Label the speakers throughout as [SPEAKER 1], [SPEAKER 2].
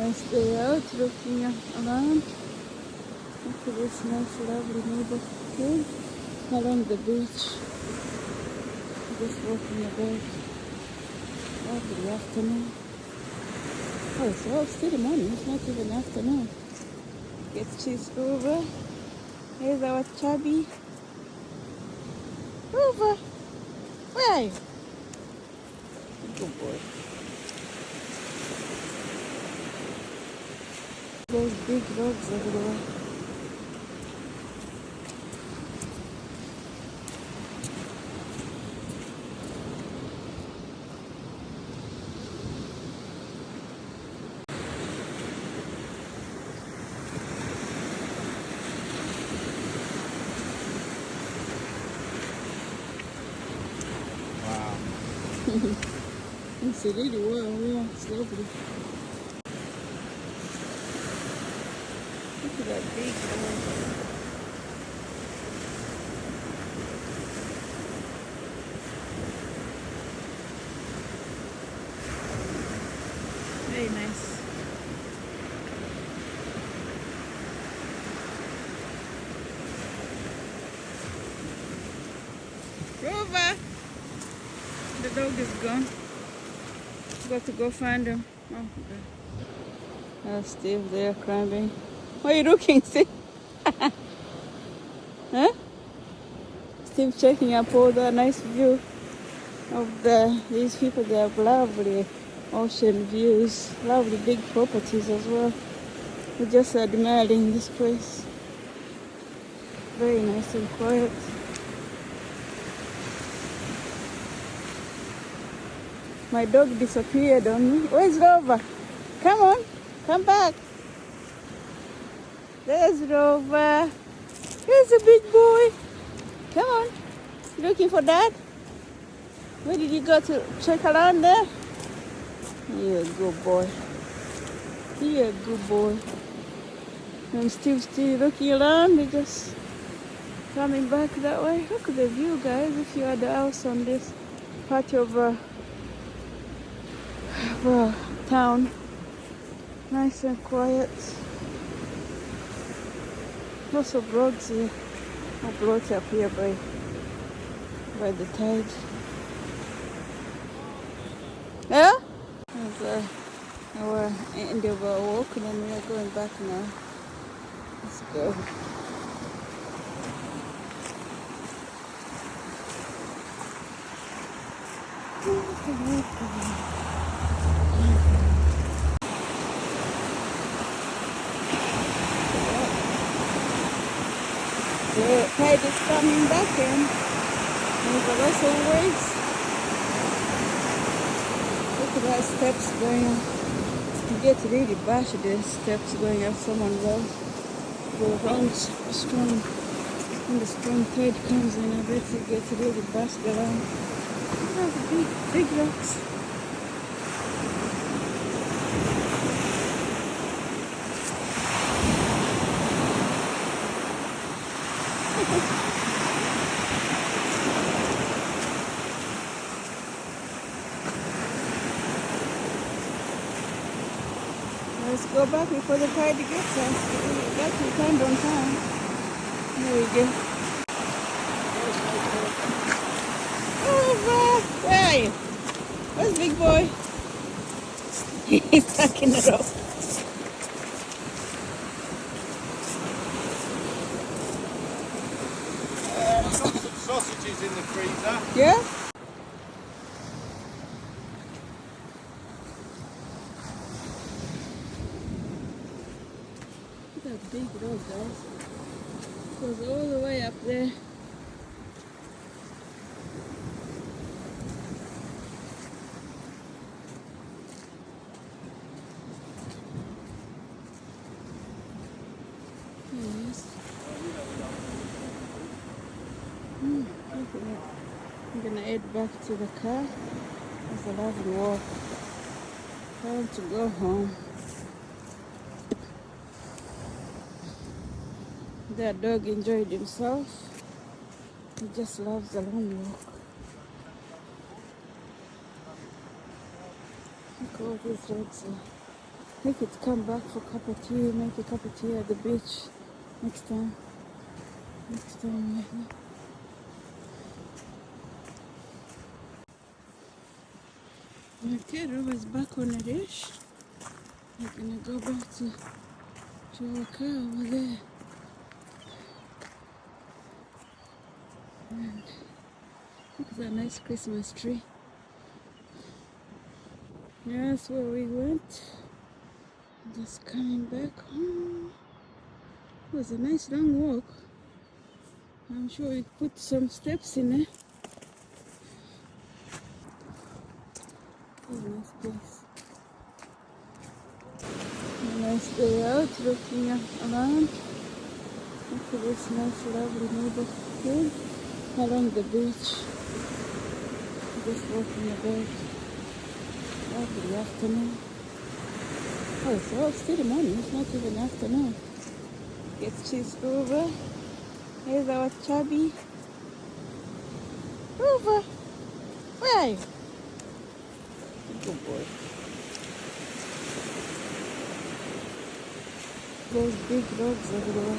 [SPEAKER 1] Nice day out looking around. Look at this nice lovely neighborhood along the beach. Just walking about. Lovely afternoon. Oh, it's all still morning, it's not even afternoon. Get cheese over. Here's our chubby. Over. Where are you? Good boy. There's big rocks everywhere. It's really warm here. It's lovely. Look at that big one. Very nice. Rover! The dog is gone. Got to go find him. Oh, okay. Oh, Steve there climbing. Why are you looking, Steve? Huh? Steve checking up all the nice view of these people. They have lovely ocean views, lovely big properties as well. We're just admiring this place. Very nice and quiet. My dog disappeared on me. Where's Rover? Come on, come back. There's Rover. Here's a big boy. Come on. You looking for Dad? Where did you go to check around there? You're a good boy. You're a good boy. And Steve's still looking around. They're just coming back that way. Look at the view, guys. If you had the house on this part of town, nice and quiet. Lots of roads here. I brought up here by the tide. Yeah? And our end of our walk, and then we are going back now. Let's go. The tide is coming back in. There's lots of waves. Look at that steps going up. You get really bashed, the steps going up someone's house. The rounds strong. When the strong tide comes in, I bet you get really bashed around. Look at the big rocks. Let's go back before the tide gets us. We got to land on time. There we go. Over! Where are you? Where's big boy? He's stuck in the rope.
[SPEAKER 2] Sausages in the freezer.
[SPEAKER 1] Yeah? Look at that big road, guys. It goes all the way up there. Yes. I'm gonna head back to the car. It's a lovely walk. Time to go home. That dog enjoyed himself. He just loves a long walk. Look at all these roads here. Make it come back for a cup of tea. Make a cup of tea at the beach next time. Next time, maybe. Okay, Rover's back on the dish. We're gonna go back to our car over there. And look at that nice Christmas tree. Yeah, that's where we went. Just coming back home. It was a nice long walk. I'm sure we put some steps in there. What a nice place. A nice day out, looking around. Look at this nice, lovely neighborhood along the beach. Just walking about. Lovely afternoon. Oh, it's all still morning. It's not even afternoon. Get cheese over. Here's our chubby. Rover, where are you? Good boy. There's big dogs everywhere.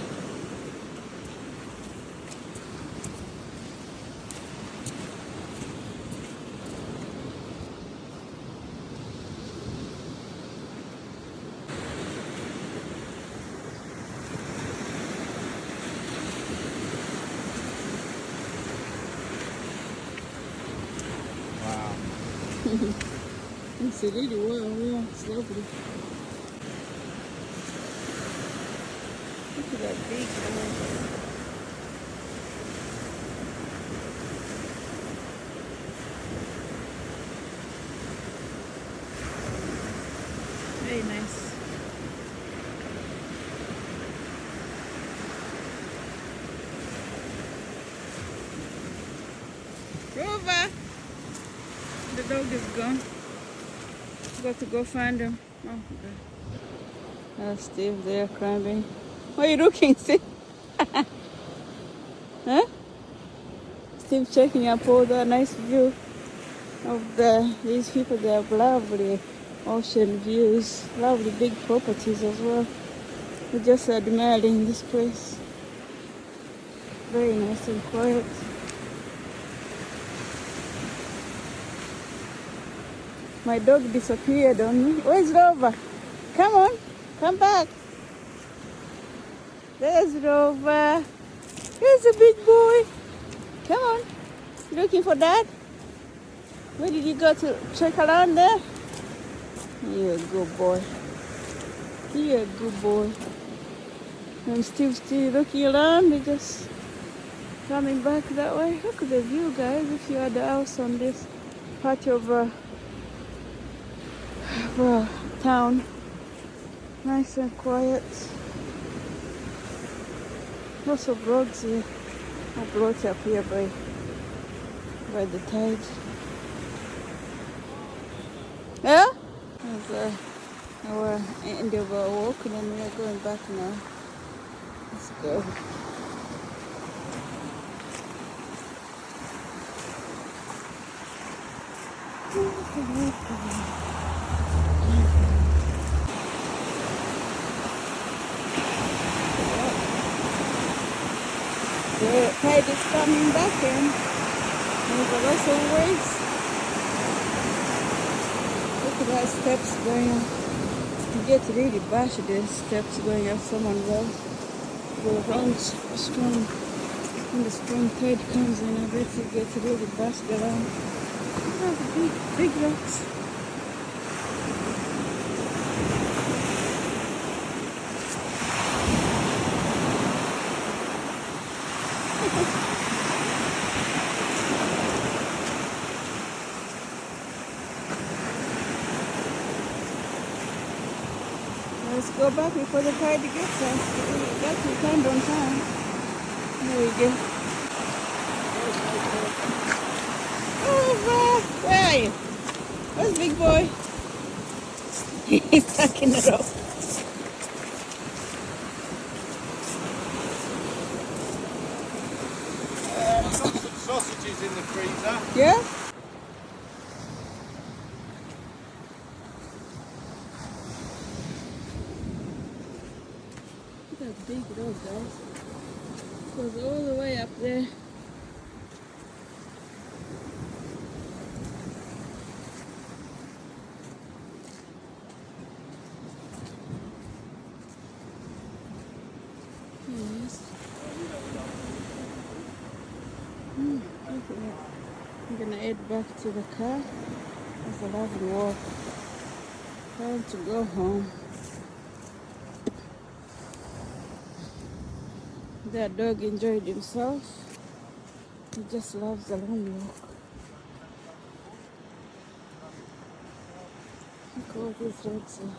[SPEAKER 2] Wow.
[SPEAKER 1] It's a really well, yeah, it's lovely. Look at that big dog. Very nice. Rover! The dog is gone. Got to go find him. Oh, God. Steve there crying. Why are you looking, Steve? Huh? Steve checking up all the nice view of these people. They have lovely ocean views, lovely big properties as well. We're just admiring this place. Very nice and quiet. My dog disappeared on me. Where's Rover? Come on, come back. There's Rover. Here's a big boy. Come on. You looking for Dad? Where did you go to check around there? You're a good boy. You're a good boy. And Steve's still looking around. They're just coming back that way. Look at the view, guys. If you had the house on this part of town. Nice and quiet. Lots of roads here. I brought up here by the tide. Yeah? That's our end of our walk, and then we are going back now. Let's go. The tide is coming back in. There's lots of waves. Look at that steps going on. You get really bashed, the steps going up someone's house. The runs strong. When the strong tide comes in, I bet you get really bashed around. Look at the big rocks. Let's go back before the tide gets us. We got to stand on time. There we go. Over! Where are you? Where's big boy? He's stuck in the rope.
[SPEAKER 2] I've got some sausages in the freezer.
[SPEAKER 1] Yeah? how big it is, guys. It goes all the way up there. Yes. Okay. I'm gonna head back to the car. It's a lovely walk. Time to go home. That dog enjoyed himself. He just loves a long walk. Look at all these dogs are.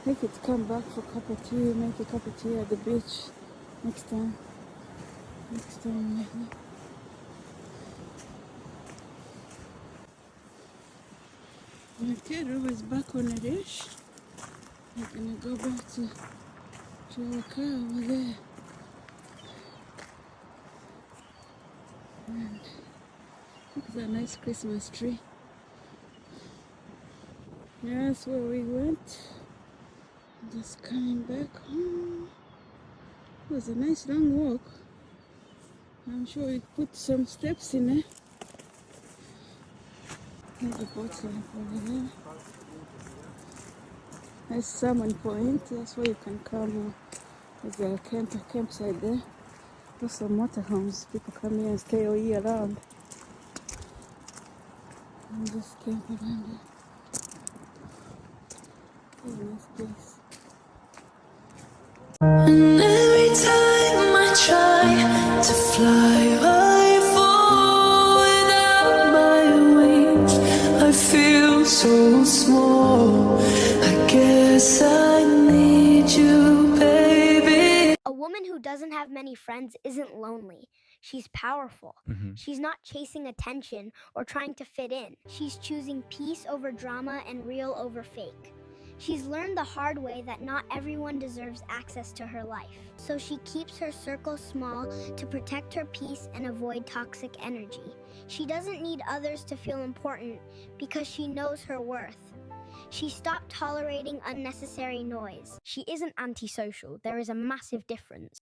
[SPEAKER 1] We could come back for a cup of tea, make a cup of tea at the beach next time. Next time, maybe. Okay, Rover's back on the dish. We're gonna go back to our car over there. And look at that nice Christmas tree. That's where we went. Just coming back home. It was a nice long walk. I'm sure we put some steps in there. There's a boat over there. There's Salmon Point. That's where you can come. There's a campsite there. There's some motorhomes. People come here and stay all year round. And just camp around there. It's a nice place.
[SPEAKER 3] And every time I try to fly, I fall without my wings. I feel so small. I guess I need you, baby.
[SPEAKER 4] A woman who doesn't have many friends isn't lonely. She's powerful. She's not chasing attention or trying to fit in. She's choosing peace over drama and real over fake. She's learned the hard way that not everyone deserves access to her life. So she keeps her circle small to protect her peace and avoid toxic energy. She doesn't need others to feel important because she knows her worth. She stopped tolerating unnecessary noise. She isn't antisocial. There is a massive difference.